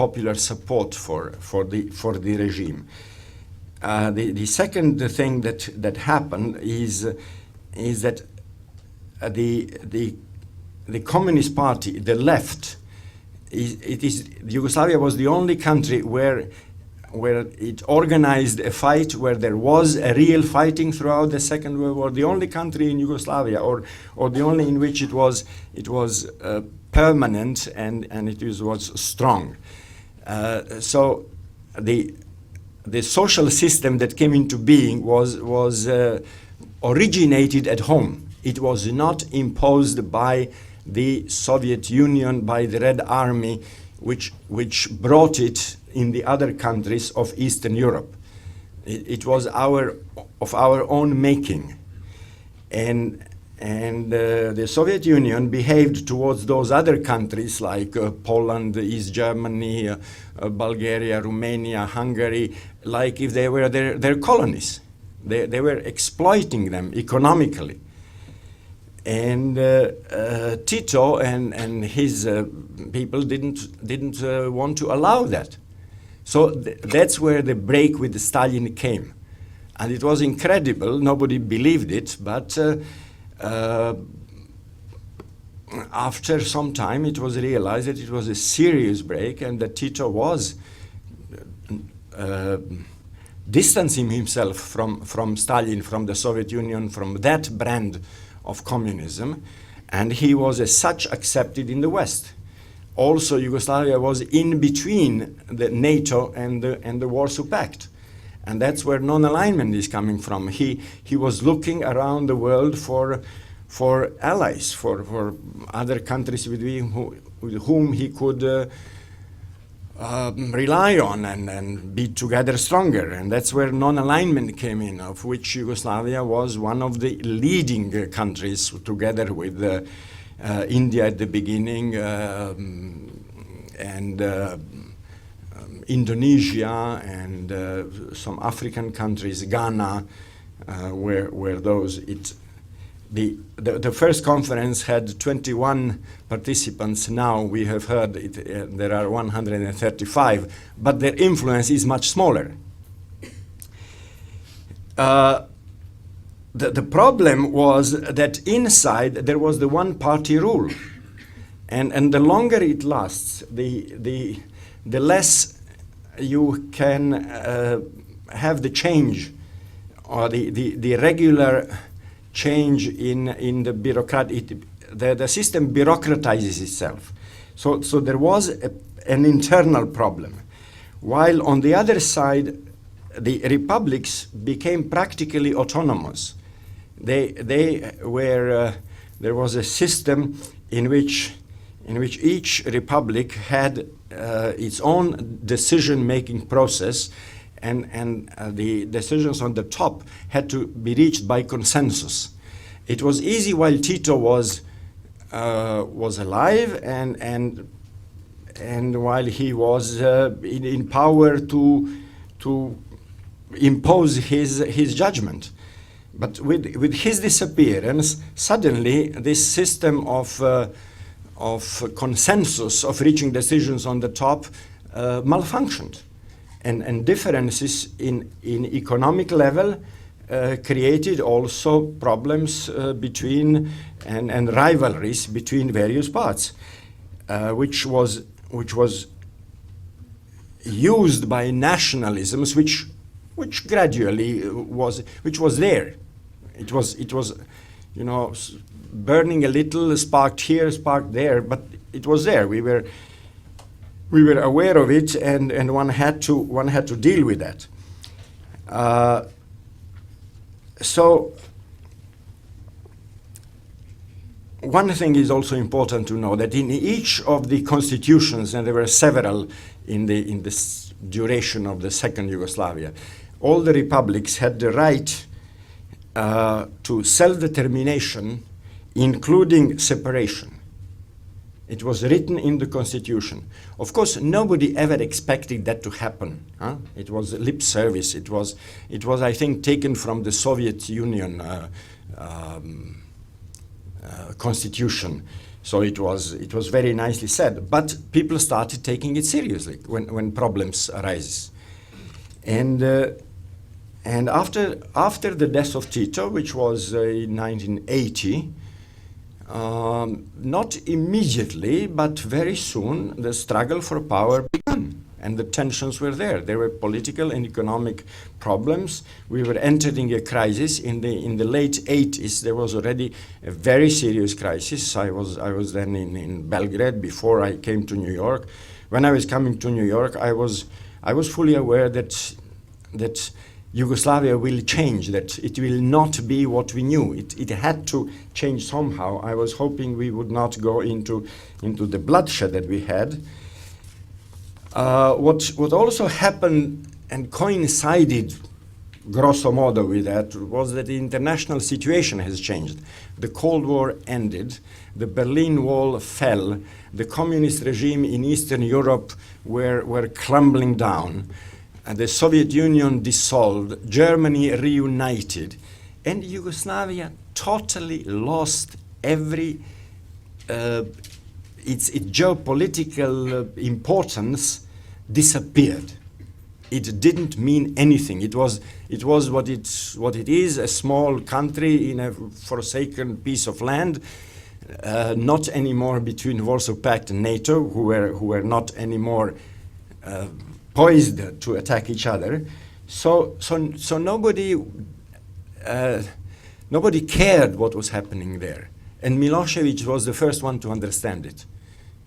popular support for the regime. The second thing that happened is that the Communist Party, the left, Yugoslavia was the only country where it organized a fight, where there was a real fighting throughout the Second World War. The only country in Yugoslavia, or the only in which it was permanent and it was strong. So the social system that came into being was originated at home. It was not imposed by the Soviet Union, by the Red Army, which brought it in the other countries of Eastern Europe. It was of our own making, and the Soviet Union behaved towards those other countries like Poland, East Germany, Bulgaria, Romania, Hungary, like if they were their colonies. They were exploiting them economically. And Tito and his people didn't want to allow that. So that's where the break with Stalin came. And it was incredible. Nobody believed it, but after some time it was realized that it was a serious break and that Tito was distancing himself from Stalin, from the Soviet Union, from that brand of communism, and he was as such accepted in the West. Also, Yugoslavia was in between the NATO and the Warsaw Pact, and that's where non-alignment is coming from. He was looking around the world for allies, for other countries with whom he could rely on and be together stronger. And that's where non-alignment came in, of which Yugoslavia was one of the leading countries, together with India at the beginning, and Indonesia and some African countries, Ghana, where those. The first conference had 21 participants. Now we have heard there are 135, but their influence is much smaller. The problem was that inside there was the one-party rule, and the longer it lasts, the less you can have the change or the regular change in the bureaucratic. The system bureaucratizes itself. So there was an internal problem. While on the other side, the republics became practically autonomous. They were there was a system in which each republic had its own decision-making process, and the decisions on the top had to be reached by consensus. It was easy while Tito was alive and while he was in power to impose his judgment. But with his disappearance, suddenly this system of consensus, of reaching decisions on the top, malfunctioned. And differences in economic level created also problems between and rivalries between various parts, which was used by nationalisms, which gradually was there. It was burning a little, sparked here, sparked there, but it was there. We were aware of it, and one had to deal with that. So one thing is also important to know, that in each of the constitutions, and there were several in this duration of the Second Yugoslavia, all the republics had the right to self-determination, including separation. It was written in the constitution. Of course, nobody ever expected that to happen. Huh? It was lip service. It was, I think, taken from the Soviet Union constitution. So it was very nicely said. But people started taking it seriously when problems arise. And after the death of Tito, which was in 1980, not immediately, but very soon, the struggle for power began. And the tensions were there. There were political and economic problems. We were entering a crisis. In the late 80s, there was already a very serious crisis. I was then in Belgrade before I came to New York. When I was coming to New York, I was fully aware that Yugoslavia will change, that it will not be what we knew. It had to change somehow. I was hoping we would not go into the bloodshed that we had. What also happened and coincided grosso modo with that was that the international situation has changed. The Cold War ended, the Berlin Wall fell, the communist regime in Eastern Europe were crumbling down, and the Soviet Union dissolved, Germany reunited, and Yugoslavia totally lost its geopolitical importance disappeared. It didn't mean anything. It was what it is, a small country in a forsaken piece of land, not anymore between Warsaw Pact and NATO, who were not anymore poised to attack each other. So nobody cared what was happening there. And Milosevic was the first one to understand it.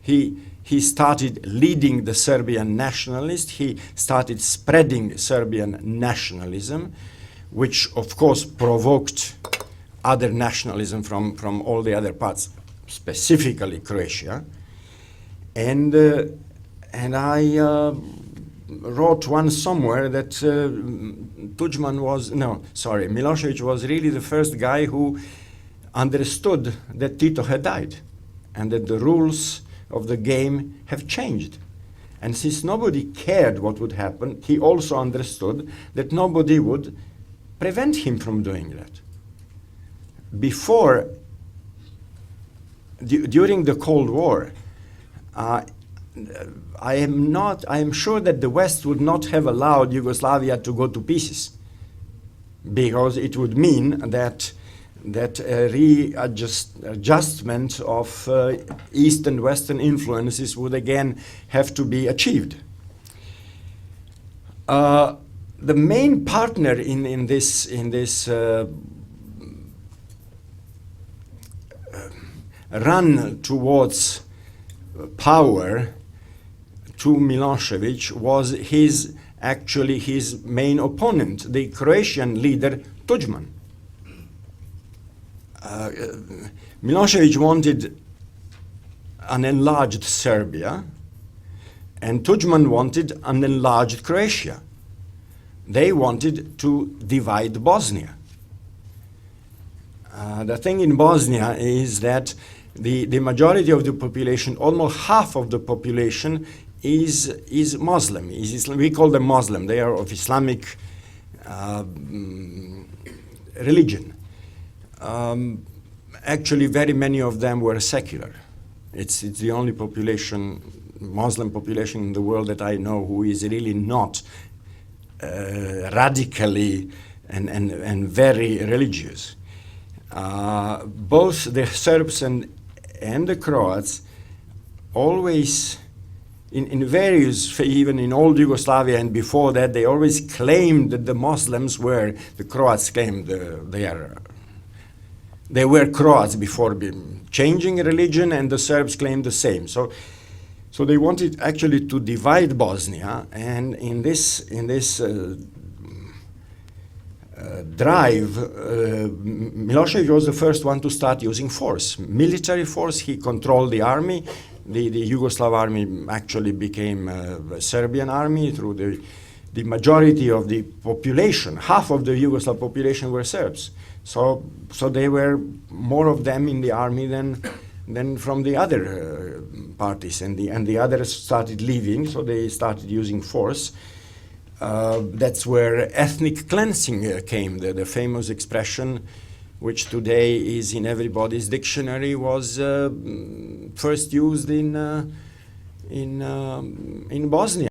He started leading the Serbian nationalists. He started spreading Serbian nationalism, which of course provoked other nationalism from all the other parts, specifically Croatia. And I wrote once somewhere that Milosevic was really the first guy who understood that Tito had died and that the rules of the game have changed. And since nobody cared what would happen, he also understood that nobody would prevent him from doing that. During the Cold War, I am sure that the West would not have allowed Yugoslavia to go to pieces, because it would mean that readjustment of East and Western influences would again have to be achieved. The main partner in this run towards power to Milosevic was his main opponent, the Croatian leader Tudjman. Milosevic wanted an enlarged Serbia, and Tudjman wanted an enlarged Croatia. They wanted to divide Bosnia. The thing in Bosnia is that the majority of the population, almost half of the population, is Muslim. We call them Muslim. They are of Islamic religion. Actually, very many of them were secular. It's the only Muslim population in the world that I know who is really not radically and very religious. Both the Serbs and the Croats always, in various, even in old Yugoslavia and before that, they always claimed that the Muslims were, the Croats claimed they were Croats before changing religion, and the Serbs claimed the same. So they wanted actually to divide Bosnia, and in this drive, Milosevic was the first one to start using force, military force. He controlled the army. The Yugoslav army actually became a Serbian army through the majority of the population. Half of the Yugoslav population were Serbs. So there were more of them in the army than from the other parties, and the others started leaving. So they started using force. That's where ethnic cleansing came. The famous expression, which today is in everybody's dictionary, was first used in Bosnia.